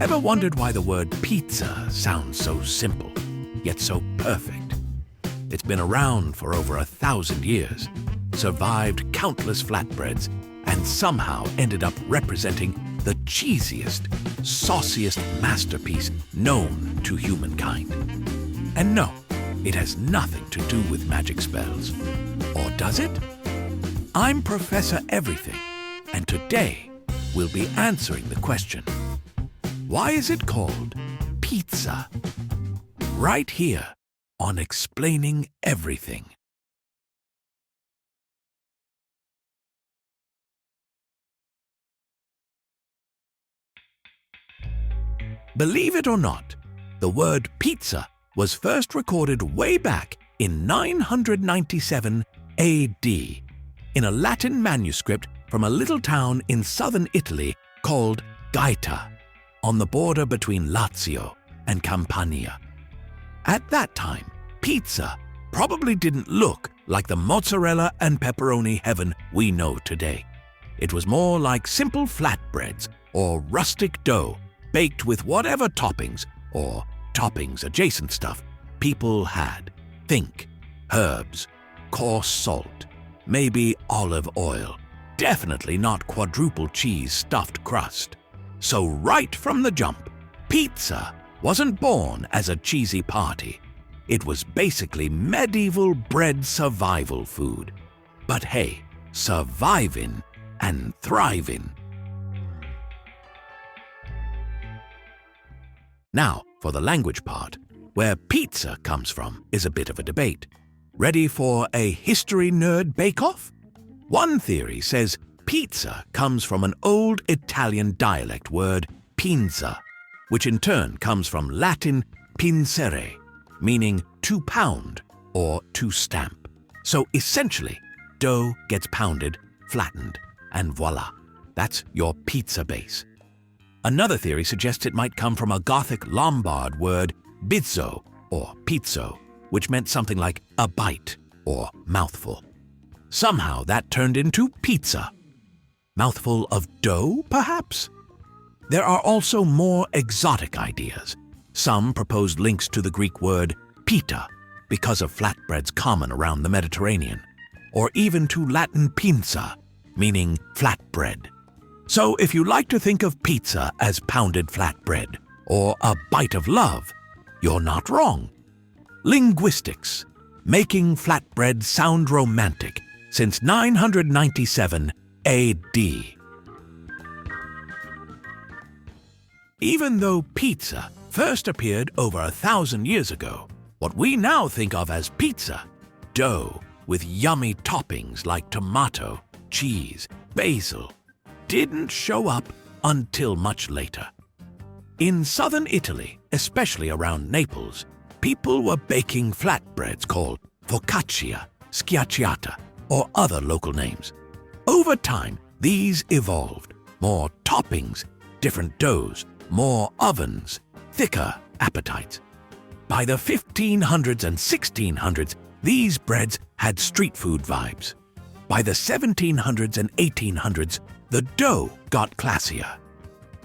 Ever wondered why the word pizza sounds so simple, yet so perfect? It's been around for over 1,000 years, survived countless flatbreads, and somehow ended up representing the cheesiest, sauciest masterpiece known to humankind. And no, it has nothing to do with magic spells. Or does it? I'm Professor Everything, and today we'll be answering the question, why is it called pizza? Right here on Explaining Everything. Believe it or not, the word pizza was first recorded way back in 997 AD in a Latin manuscript from a little town in southern Italy called Gaeta, on the border between Lazio and Campania. At that time, pizza probably didn't look like the mozzarella and pepperoni heaven we know today. It was more like simple flatbreads or rustic dough baked with whatever toppings or toppings-adjacent stuff people had. Think herbs, coarse salt, maybe olive oil, definitely not quadruple cheese stuffed crust. So right from the jump, pizza wasn't born as a cheesy party. It was basically medieval bread survival food. But hey, surviving and thriving. Now, for the language part, where pizza comes from is a bit of a debate. Ready for a history nerd bake-off? One theory says pizza comes from an old Italian dialect word pinza, which in turn comes from Latin pincere, meaning to pound or to stamp. So essentially, dough gets pounded, flattened, and voila, that's your pizza base. Another theory suggests it might come from a Gothic Lombard word bizzo or pizzo, which meant something like a bite or mouthful. Somehow that turned into pizza. Mouthful of dough, perhaps? There are also more exotic ideas. Some proposed links to the Greek word pita, because of flatbreads common around the Mediterranean, or even to Latin pinza, meaning flatbread. So if you like to think of pizza as pounded flatbread or a bite of love, you're not wrong. Linguistics, making flatbread sound romantic since 997 AD. Even though pizza first appeared over 1,000 years ago, what we now think of as pizza, dough with yummy toppings like tomato, cheese, basil, didn't show up until much later. In southern Italy, especially around Naples, people were baking flatbreads called focaccia, schiacciata, or other local names. Over time, these evolved. More toppings, different doughs, more ovens, thicker appetites. By the 1500s and 1600s, these breads had street food vibes. By the 1700s and 1800s, the dough got classier.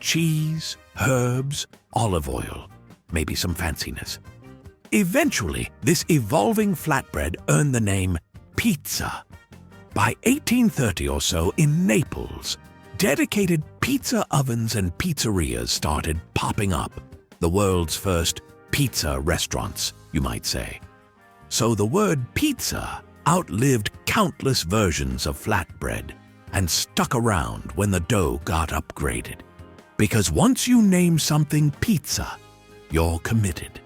Cheese, herbs, olive oil, maybe some fanciness. Eventually, this evolving flatbread earned the name pizza. By 1830 or so in Naples, dedicated pizza ovens and pizzerias started popping up. The world's first pizza restaurants, you might say. So the word pizza outlived countless versions of flatbread and stuck around when the dough got upgraded. Because once you name something pizza, you're committed.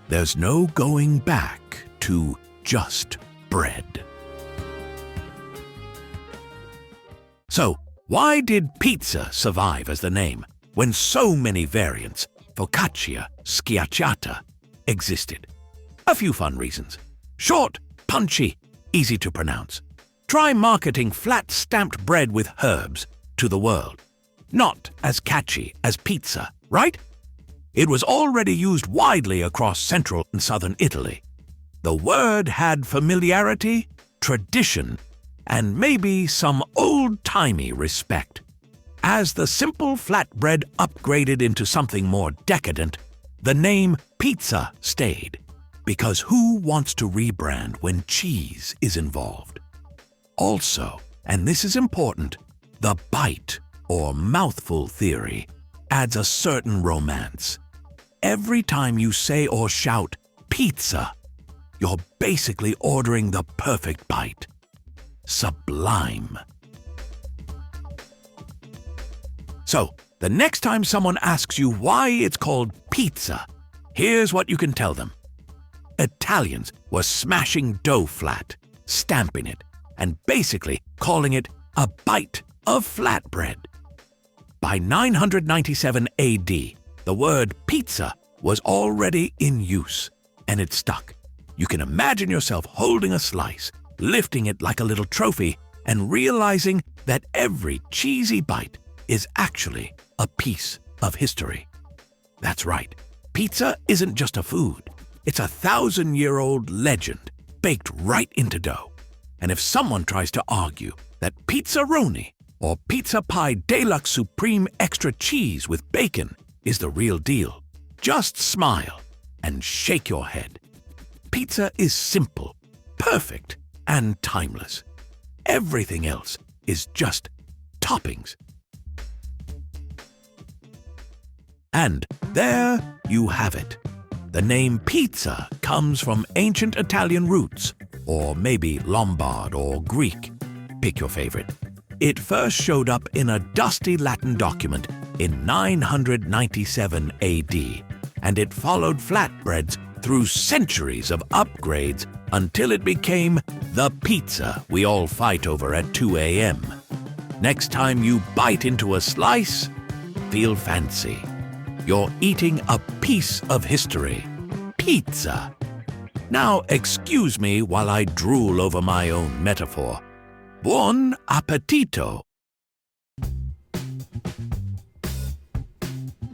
There's no going back to just bread. So, why did pizza survive as the name when so many variants, focaccia, schiacciata, existed? A few fun reasons. Short, punchy, easy to pronounce. Try marketing flat-stamped bread with herbs to the world. Not as catchy as pizza, right? It was already used widely across central and southern Italy. The word had familiarity, tradition, and maybe some old-timey respect. As the simple flatbread upgraded into something more decadent, the name pizza stayed. Because who wants to rebrand when cheese is involved? Also, and this is important, the bite or mouthful theory adds a certain romance. Every time you say or shout pizza, you're basically ordering the perfect bite. Sublime. So, the next time someone asks you why it's called pizza, here's what you can tell them. Italians were smashing dough flat, stamping it, and basically calling it a bite of flatbread. By 997 AD, the word pizza was already in use, and it stuck. You can imagine yourself holding a slice, lifting it like a little trophy, and realizing that every cheesy bite is actually a piece of history. That's right, pizza isn't just a food. It's a 1,000-year-old legend baked right into dough. And if someone tries to argue that pizzaroni or pizza pie deluxe supreme extra cheese with bacon is the real deal, just smile and shake your head. Pizza is simple, perfect, and timeless. Everything else is just toppings. And there you have it. The name pizza comes from ancient Italian roots, or maybe Lombard or Greek. Pick your favorite. It first showed up in a dusty Latin document in 997 AD, and it followed flatbreads through centuries of upgrades until it became the pizza we all fight over at 2 a.m. Next time you bite into a slice, feel fancy. You're eating a piece of history. Pizza. Now excuse me while I drool over my own metaphor. Buon appetito!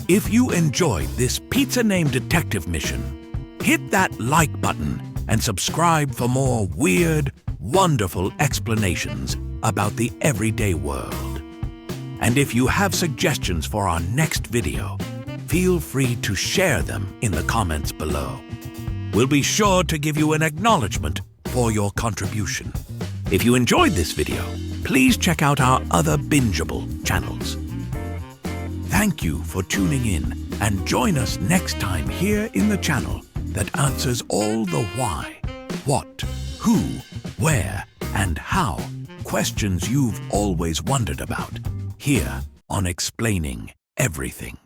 If you enjoyed this Pizza Name Detective mission, hit that like button and subscribe for more weird, wonderful explanations about the everyday world. And if you have suggestions for our next video, feel free to share them in the comments below. We'll be sure to give you an acknowledgement for your contribution. If you enjoyed this video, please check out our other bingeable channels. Thank you for tuning in, and join us next time here in the channel that answers all the why, what, who, where, and how questions you've always wondered about, here on Explaining Everything.